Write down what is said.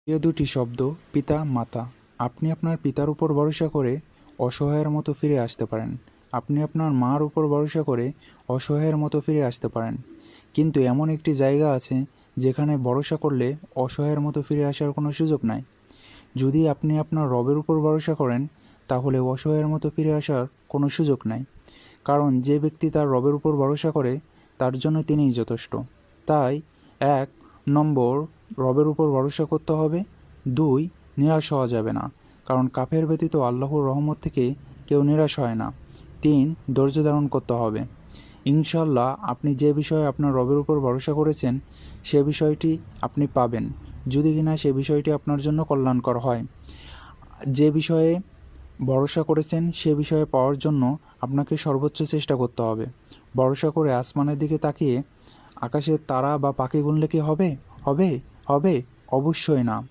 এ দুটি শব্দ পিতা মাতা। আপনি আপনার পিতার উপর ভরসা করে অসহায়ের মতো ফিরে আসতে পারেন। আপনি আপনার মার উপর ভরসা করে অসহায়ের মতো ফিরে আসতে পারেন। কিন্তু এমন একটি জায়গা আছে যেখানে ভরসা করলে অসহায়ের মতো ফিরে আসার কোনো সুযোগ নাই। যদি আপনি আপনার রবের উপর ভরসা করেন, তাহলে অসহায়ের মতো ফিরে আসার কোনো সুযোগ নাই। কারণ যে ব্যক্তি তার রবের উপর ভরসা করে, তার জন্য তিনিই যথেষ্ট। তাই ১ নম্বর, রবের উপর ভরসা করতে হবে। ২ নিরাশ হওয়া যাবে না, কারণ কাফের ব্যতীত আল্লাহর রহমত থেকে কেউ নিরাশ হয় না। ৩ ধৈর্য ধারণ করতে হবে। ইনশাআল্লাহ আপনি যে বিষয়ে আপনার রবের উপর ভরসা করেছেন, সে বিষয়টি আপনি পাবেন, যদি কিনা সে বিষয়টি আপনার জন্য কল্যাণকর হয়। যে বিষয়ে ভরসা করেছেন সে বিষয়ে পাওয়ার জন্য আপনাকে সর্বোচ্চ চেষ্টা করতে হবে। ভরসা করে আসমানের দিকে তাকিয়ে আকাশের তারা বা পাখি গুনলে কি হবে? হবে? হবে? অবশ্যই না।